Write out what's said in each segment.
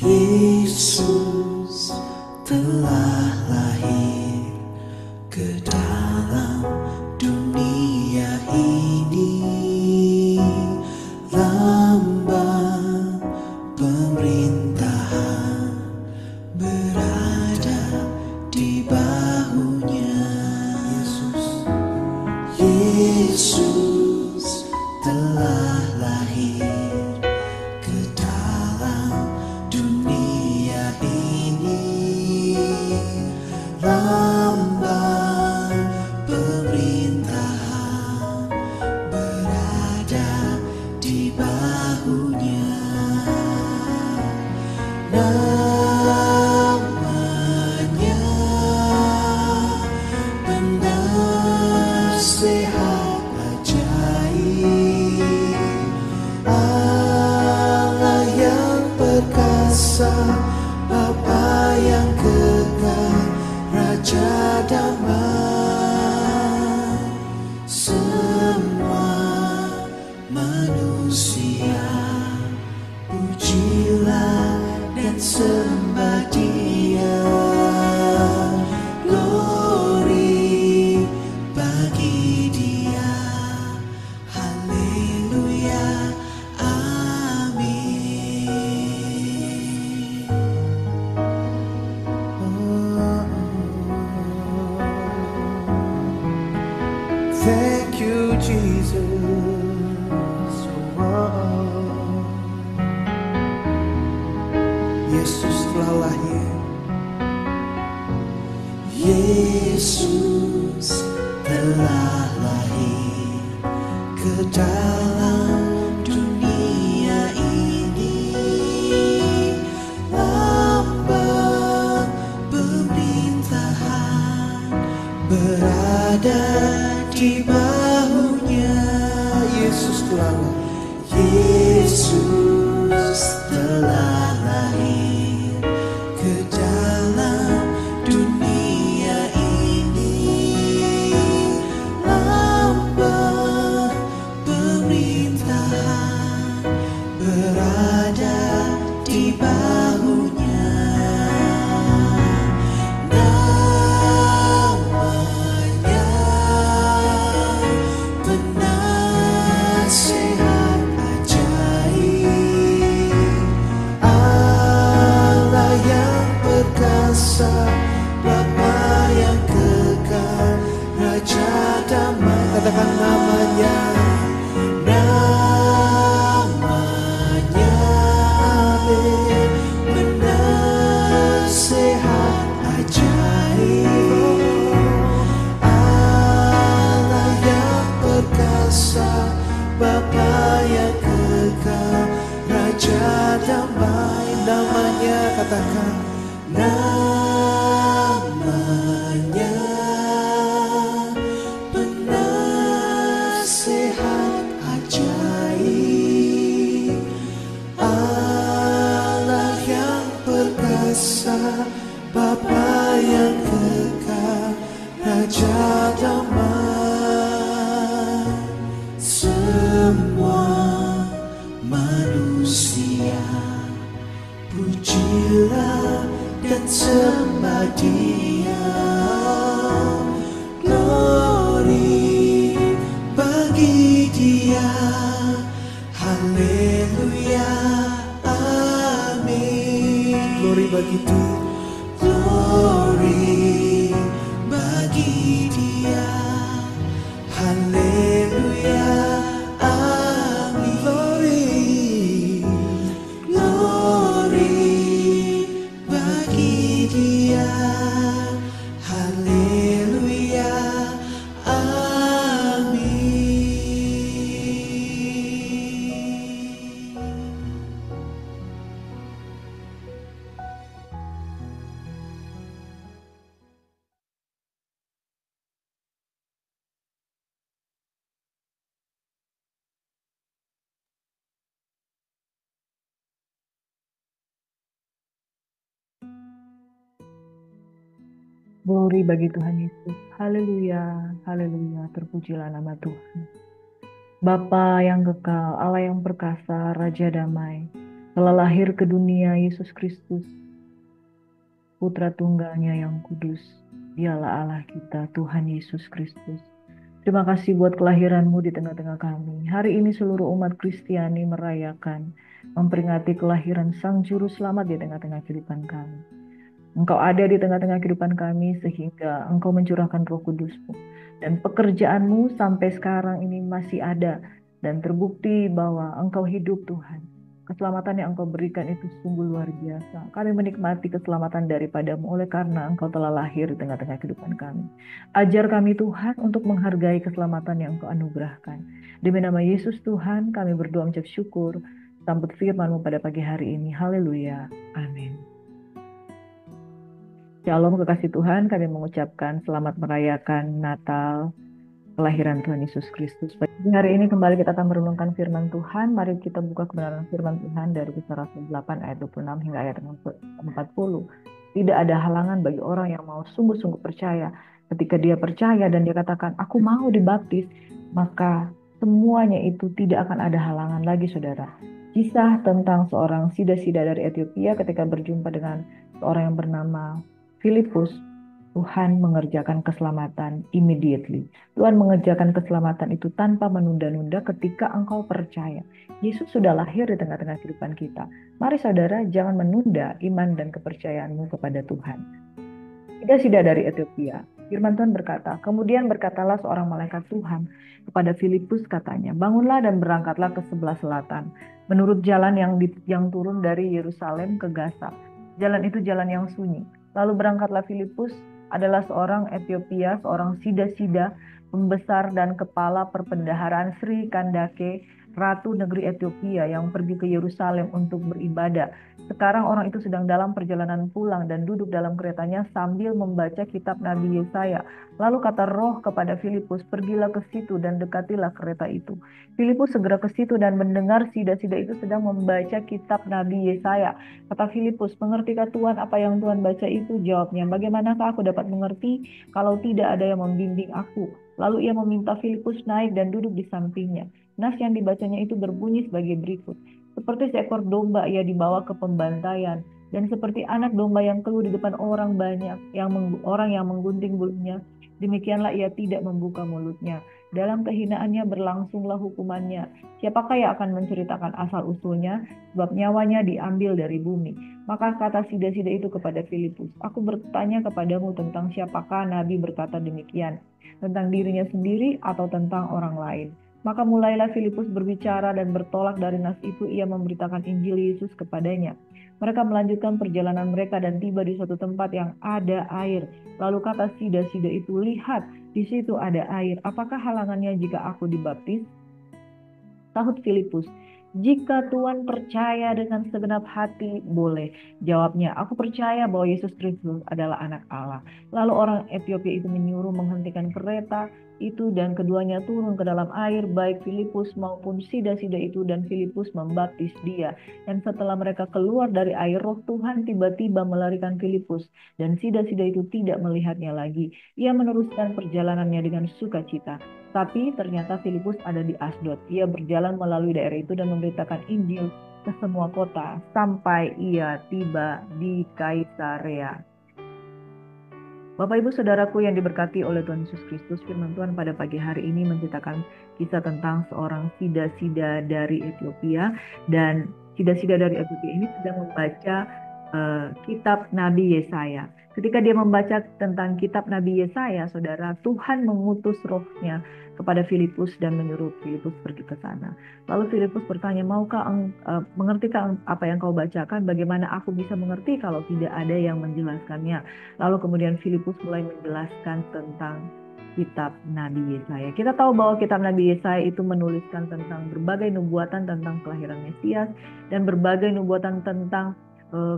Yesus telah lahir ke dalam dunia ini, lambang pemerintahan berada di bahunya. Yesus telah lahir ke dalam dunia ini, lambang pemerintahan berada di bahunya. Namanya penasehat ajaib, Allah yang perkasa, Bapa yang kekal, Raja damai. Semua manusia pujilah dan sembah Dia. Glory bagi Dia. Haleluya. Amin. Thank you, Jesus. Yesus telah lahir. Yesus telah lahir ke dalam dunia ini, lambang pemerintahan berada di bahunya. Yesus telah lahir. Yesus telah lahir ke dalam dunia ini, lambang pemerintahan berada di bahunya. Namanya penasehat ajaib, Allah yang perkasa, Bapa yang kekal, Raja damai. Katakan namanya. Namanya penasehat ajaib, Allah yang perkasa, Bapa yang kekal, Raja damai. Namanya, katakan namanya penasehat ajaib, Allah yang perkasa, Bapa yang kekal, Raja damai. Semua manusia pujilah dan sembah Dia. Glory bagi Dia. Haleluya. Amin. Glory bagi Dia. Glory bagi Dia. Haleluya. Amin. Glory, glory bagi Dia. Haleluya. Amin. Glory bagi Tuhan Yesus. Haleluya, haleluya, terpujilah nama Tuhan. Bapa yang kekal, Allah yang perkasa, Raja damai. Telah lahir ke dunia Yesus Kristus, Putra Tunggalnya yang kudus. Dialah Allah kita, Tuhan Yesus Kristus. Terima kasih buat kelahiranmu di tengah-tengah kami. Hari ini seluruh umat Kristiani merayakan, memperingati kelahiran Sang Juru Selamat di tengah-tengah kehidupan kami. Engkau ada di tengah-tengah kehidupan kami sehingga Engkau mencurahkan Roh Kudus-Mu. Dan pekerjaanmu sampai sekarang ini masih ada dan terbukti bahwa Engkau hidup, Tuhan. Keselamatan yang Engkau berikan itu sungguh luar biasa. Kami menikmati keselamatan daripada-Mu oleh karena Engkau telah lahir di tengah-tengah kehidupan kami. Ajar kami Tuhan untuk menghargai keselamatan yang Engkau anugerahkan. Demi nama Yesus Tuhan kami berdoa mengucap syukur. Sambut firman-Mu pada pagi hari ini. Haleluya. Amin. Shalom kekasih Tuhan, kami mengucapkan selamat merayakan Natal, kelahiran Tuhan Yesus Kristus. Pagi hari ini kembali kita akan merenungkan firman Tuhan. Mari kita buka kebenaran firman Tuhan dari Kisah Rasul 8 ayat 26 hingga ayat 40. Tidak ada halangan bagi orang yang mau sungguh-sungguh percaya. Ketika dia percaya dan dia katakan, aku mau dibaptis, maka semuanya itu tidak akan ada halangan lagi, saudara. Kisah tentang seorang sida-sida dari Ethiopia ketika berjumpa dengan seorang yang bernama Filipus, Tuhan mengerjakan keselamatan immediately. Tuhan mengerjakan keselamatan itu tanpa menunda-nunda ketika engkau percaya. Yesus sudah lahir di tengah-tengah kehidupan kita. Mari saudara, jangan menunda iman dan kepercayaanmu kepada Tuhan. Sida-sida dari Ethiopia. Firman Tuhan berkata, kemudian berkatalah seorang malaikat Tuhan kepada Filipus katanya, bangunlah dan berangkatlah ke sebelah selatan, menurut jalan yang turun dari Yerusalem ke Gaza. Jalan itu jalan yang sunyi. Lalu berangkatlah Filipus, adalah seorang Ethiopia, seorang sida-sida, pembesar dan kepala perbendaharaan Sri Kandake, Ratu negeri Ethiopia yang pergi ke Yerusalem untuk beribadah. Sekarang orang itu sedang dalam perjalanan pulang dan duduk dalam keretanya sambil membaca kitab Nabi Yesaya. Lalu kata Roh kepada Filipus, pergilah ke situ dan dekatilah kereta itu. Filipus segera ke situ dan mendengar sida-sida itu sedang membaca kitab Nabi Yesaya. Kata Filipus, mengertikah Tuhan apa yang Tuhan baca itu? Jawabnya, bagaimanakah aku dapat mengerti kalau tidak ada yang membimbing aku? Lalu ia meminta Filipus naik dan duduk di sampingnya. Nas yang dibacanya itu berbunyi sebagai berikut. Seperti seekor domba ia dibawa ke pembantaian, dan seperti anak domba yang keluh di depan orang banyak, orang yang menggunting bulunya, demikianlah ia tidak membuka mulutnya. Dalam kehinaannya berlangsunglah hukumannya. Siapakah yang akan menceritakan asal-usulnya? Sebab nyawanya diambil dari bumi. Maka kata sida-sida itu kepada Filipus, aku bertanya kepadamu tentang siapakah Nabi berkata demikian, tentang dirinya sendiri atau tentang orang lain. Maka mulailah Filipus berbicara dan bertolak dari nas itu ia memberitakan Injil Yesus kepadanya. Mereka melanjutkan perjalanan mereka dan tiba di suatu tempat yang ada air. Lalu kata sida-sida itu, lihat, di situ ada air. Apakah halangannya jika aku dibaptis? Sahut Filipus, jika Tuhan percaya dengan segenap hati, boleh. Jawabnya, aku percaya bahwa Yesus Kristus adalah anak Allah. Lalu orang Ethiopia itu menyuruh menghentikan kereta itu dan keduanya turun ke dalam air, baik Filipus maupun sida-sida itu, dan Filipus membaptis dia. Dan setelah mereka keluar dari air, Roh Tuhan tiba-tiba melarikan Filipus, dan sida-sida itu tidak melihatnya lagi. Ia meneruskan perjalanannya dengan sukacita. Tapi ternyata Filipus ada di Asdod. Ia berjalan melalui daerah itu dan memberitakan Injil ke semua kota sampai ia tiba di Kaisarea. Bapak Ibu Saudaraku yang diberkati oleh Tuhan Yesus Kristus, firman Tuhan pada pagi hari ini menceritakan kisah tentang seorang sida-sida dari Ethiopia, dan sida-sida dari Ethiopia ini sedang membaca kitab Nabi Yesaya. Ketika dia membaca tentang kitab Nabi Yesaya, saudara, Tuhan mengutus rohnya kepada Filipus dan menyuruh Filipus pergi ke sana. Lalu Filipus bertanya, maukah mengertikah apa yang kau bacakan? Bagaimana aku bisa mengerti kalau tidak ada yang menjelaskannya? Lalu kemudian Filipus mulai menjelaskan tentang kitab Nabi Yesaya. Kita tahu bahwa kitab Nabi Yesaya itu menuliskan tentang berbagai nubuatan tentang kelahiran Mesias dan berbagai nubuatan tentang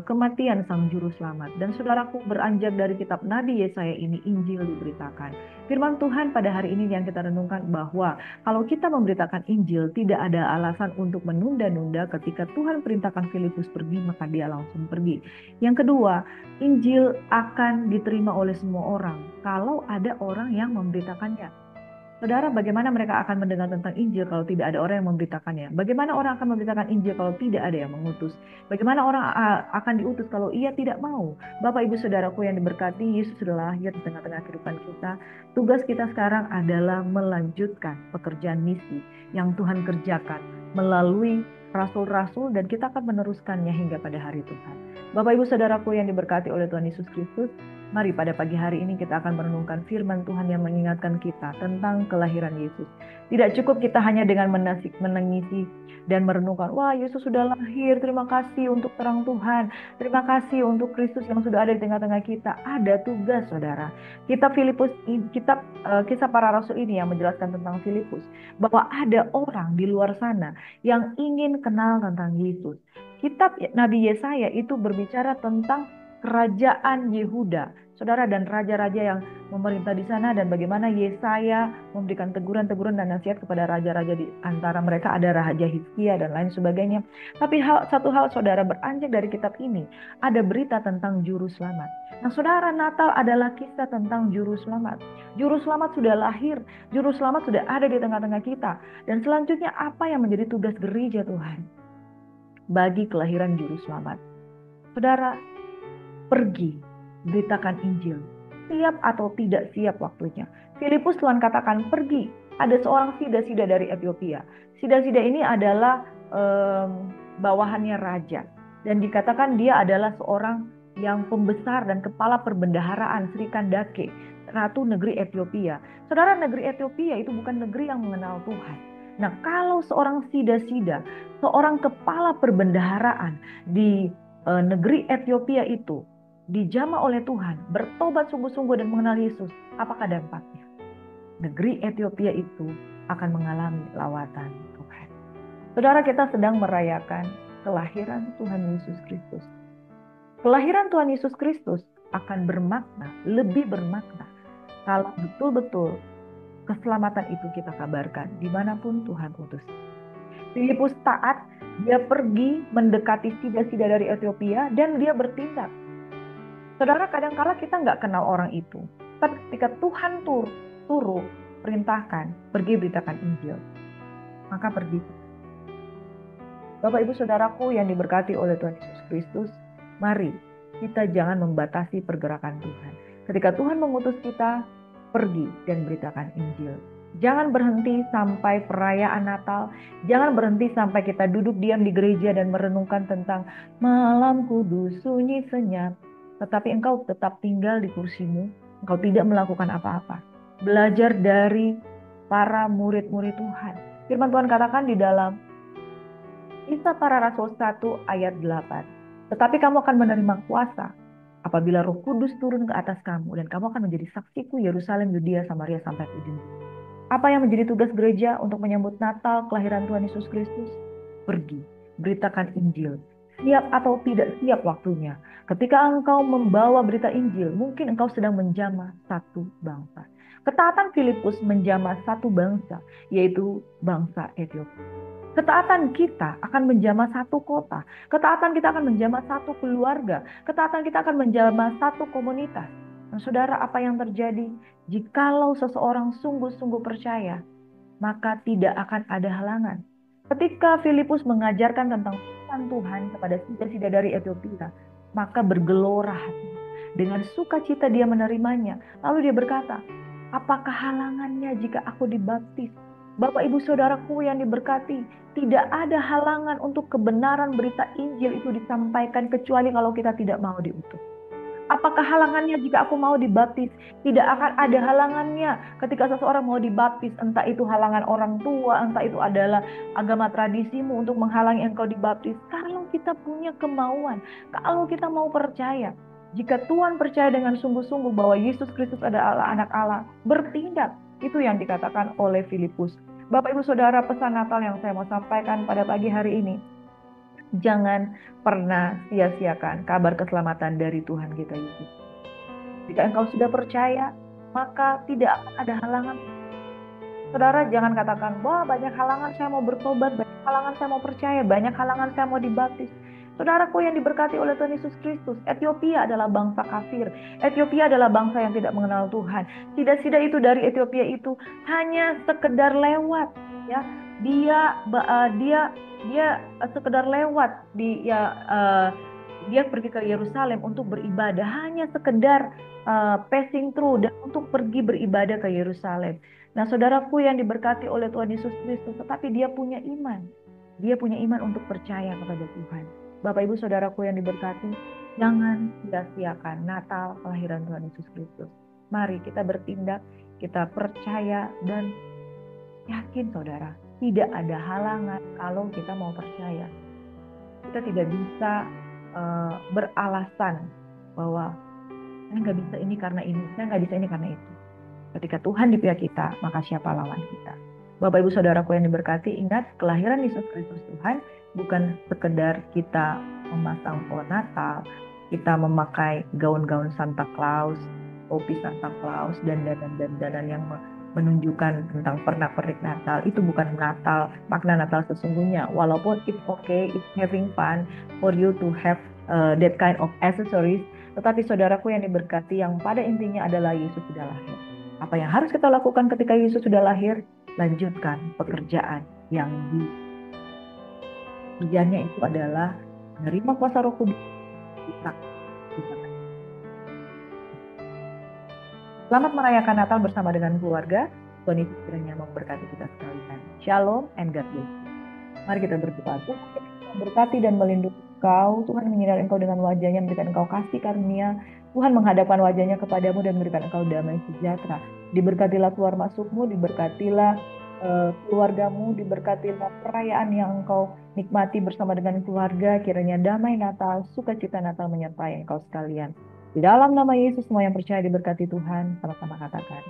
kematian Sang Juru Selamat. Dan saudaraku, beranjak dari kitab Nabi Yesaya ini Injil diberitakan. Firman Tuhan pada hari ini yang kita renungkan bahwa kalau kita memberitakan Injil, tidak ada alasan untuk menunda-nunda. Ketika Tuhan perintahkan Filipus pergi, maka dia langsung pergi. Yang kedua, Injil akan diterima oleh semua orang kalau ada orang yang memberitakannya. Saudara, bagaimana mereka akan mendengar tentang Injil kalau tidak ada orang yang memberitakannya? Bagaimana orang akan memberitakan Injil kalau tidak ada yang mengutus? Bagaimana orang akan diutus kalau ia tidak mau? Bapak, Ibu, Saudaraku yang diberkati, Yesus sudah lahir di tengah-tengah kehidupan kita. Tugas kita sekarang adalah melanjutkan pekerjaan misi yang Tuhan kerjakan melalui rasul-rasul, dan kita akan meneruskannya hingga pada hari Tuhan. Bapak, Ibu, Saudaraku yang diberkati oleh Tuhan Yesus Kristus, mari pada pagi hari ini kita akan merenungkan firman Tuhan yang mengingatkan kita tentang kelahiran Yesus. Tidak cukup kita hanya dengan menangisi dan merenungkan, wah Yesus sudah lahir, terima kasih untuk terang Tuhan, terima kasih untuk Kristus yang sudah ada di tengah-tengah kita. Ada tugas, saudara. Kitab Kisah Para Rasul ini yang menjelaskan tentang Filipus, bahwa ada orang di luar sana yang ingin kenal tentang Yesus. Kitab Nabi Yesaya itu berbicara tentang kerajaan Yehuda, saudara, dan raja-raja yang memerintah di sana, dan bagaimana Yesaya memberikan teguran-teguran dan nasihat kepada raja-raja di antara mereka, ada Raja Hizkia dan lain sebagainya. Tapi satu hal, saudara, beranjak dari kitab ini ada berita tentang juru selamat. Nah, saudara, Natal adalah kisah tentang juru selamat. Juru selamat sudah lahir, juru selamat sudah ada di tengah-tengah kita. Dan selanjutnya apa yang menjadi tugas gereja Tuhan bagi kelahiran juru selamat? Saudara, pergi, beritakan Injil. Siap atau tidak siap waktunya. Filipus Tuhan katakan pergi. Ada seorang sida-sida dari Ethiopia. Sida-sida ini adalah bawahannya raja. Dan dikatakan dia adalah seorang yang pembesar dan kepala perbendaharaan Sri Kandake, ratu negeri Ethiopia. Saudara, negeri Ethiopia itu bukan negeri yang mengenal Tuhan. Nah, kalau seorang sida-sida, seorang kepala perbendaharaan di negeri Ethiopia itu dijamah oleh Tuhan, bertobat sungguh-sungguh dan mengenal Yesus, apakah dampaknya? Negeri Ethiopia itu akan mengalami lawatan Tuhan. Saudara, kita sedang merayakan kelahiran Tuhan Yesus Kristus. Kelahiran Tuhan Yesus Kristus akan bermakna, lebih bermakna, kalau betul-betul keselamatan itu kita kabarkan dimanapun Tuhan utus. Filipus taat, dia pergi mendekati sida-sida dari Ethiopia dan dia bertindak. Saudara, kadang-kala kita nggak kenal orang itu. Tapi ketika Tuhan suruh perintahkan, pergi beritakan Injil, maka pergi. Bapak, Ibu, Saudaraku yang diberkati oleh Tuhan Yesus Kristus, mari kita jangan membatasi pergerakan Tuhan. Ketika Tuhan mengutus kita, pergi dan beritakan Injil. Jangan berhenti sampai perayaan Natal. Jangan berhenti sampai kita duduk diam di gereja dan merenungkan tentang malam kudus sunyi senyap. Tetapi engkau tetap tinggal di kursimu, engkau tidak melakukan apa-apa. Belajar dari para murid-murid Tuhan. Firman Tuhan katakan di dalam Kisah Para Rasul 1 ayat 8. Tetapi kamu akan menerima kuasa apabila Roh Kudus turun ke atas kamu, dan kamu akan menjadi saksiku Yerusalem, Yudea, Samaria, sampai ke ujung. Apa yang menjadi tugas gereja untuk menyambut Natal, kelahiran Tuhan Yesus Kristus? Pergi, beritakan Injil. Siap atau tidak siap waktunya. Ketika engkau membawa berita Injil, mungkin engkau sedang menjamah satu bangsa. Ketaatan Filipus menjamah satu bangsa, yaitu bangsa Ethiopia. Ketaatan kita akan menjamah satu kota. Ketaatan kita akan menjamah satu keluarga. Ketaatan kita akan menjamah satu komunitas. Nah, saudara, apa yang terjadi? Jikalau seseorang sungguh-sungguh percaya, maka tidak akan ada halangan. Ketika Filipus mengajarkan tentang Tuhan kepada sida-sida dari Ethiopia, maka bergelora hati. Dengan sukacita dia menerimanya. Lalu dia berkata, apakah halangannya jika aku dibaptis? Bapak, Ibu, Saudaraku yang diberkati, tidak ada halangan untuk kebenaran berita Injil itu disampaikan kecuali kalau kita tidak mau diutus. Apakah halangannya jika aku mau dibaptis? Tidak akan ada halangannya ketika seseorang mau dibaptis. Entah itu halangan orang tua, entah itu adalah agama tradisimu untuk menghalangi engkau dibaptis. Kalau kita punya kemauan, kalau kita mau percaya, jika Tuhan percaya dengan sungguh-sungguh bahwa Yesus Kristus adalah anak Allah, bertindak. Itu yang dikatakan oleh Filipus. Bapak, Ibu, Saudara, pesan Natal yang saya mau sampaikan pada pagi hari ini, jangan pernah sia-siakan kabar keselamatan dari Tuhan kita Yesus. Jika engkau sudah percaya, maka tidak akan ada halangan. Saudara, jangan katakan, wah banyak halangan saya mau bertobat, banyak halangan saya mau percaya, banyak halangan saya mau dibaptis. Saudaraku yang diberkati oleh Tuhan Yesus Kristus, Ethiopia adalah bangsa kafir. Ethiopia adalah bangsa yang tidak mengenal Tuhan. Sida-sida itu dari Ethiopia itu hanya sekedar lewat, ya. Dia sekedar lewat dia pergi ke Yerusalem untuk beribadah, hanya sekedar passing through dan untuk pergi beribadah ke Yerusalem. Nah, saudaraku yang diberkati oleh Tuhan Yesus Kristus, tetapi dia punya iman. Dia punya iman untuk percaya kepada Tuhan. Bapak Ibu Saudaraku yang diberkati, jangan sia-siakan Natal kelahiran Tuhan Yesus Kristus. Mari kita bertindak, kita percaya dan yakin saudara, tidak ada halangan kalau kita mau percaya. Kita tidak bisa beralasan bahwa saya nggak bisa ini karena ini, saya nggak bisa ini karena itu. Ketika Tuhan di pihak kita, maka siapa lawan kita? Bapak Ibu Saudaraku yang diberkati, ingat kelahiran Yesus Kristus Tuhan bukan sekedar kita memasang pohon Natal, kita memakai gaun-gaun Santa Claus, topi Santa Claus, dan dandan-dandan yang menunjukkan tentang pernak-pernik Natal. Itu bukan Natal, makna Natal sesungguhnya. Walaupun it's okay, it's having fun for you to have that kind of accessories, tetapi saudaraku yang diberkati, yang pada intinya adalah Yesus sudah lahir. Apa yang harus kita lakukan ketika Yesus sudah lahir? Lanjutkan pekerjaan yang kerjanya itu adalah menerima kuasa Roh Kudus. Selamat merayakan Natal bersama dengan keluarga. Tuhan Yesus kiranya memberkati kita sekalian. Shalom and God bless. Mari kita berdoa. Tuhan memberkati dan melindungi engkau. Tuhan menyinari engkau dengan wajahnya, memberikan engkau kasih karunia. Tuhan menghadapkan wajahnya kepadamu dan memberikan engkau damai sejahtera. Diberkatilah keluar masukmu, diberkatilah keluargamu, diberkatilah perayaan yang engkau nikmati bersama dengan keluarga. Kiranya damai Natal, sukacita Natal menyertai engkau sekalian. Di dalam nama Yesus, semua yang percaya diberkati Tuhan. Sama-sama katakan,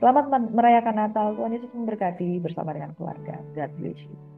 selamat merayakan Natal. Tuhan Yesus memberkati bersama dengan keluarga. God bless you.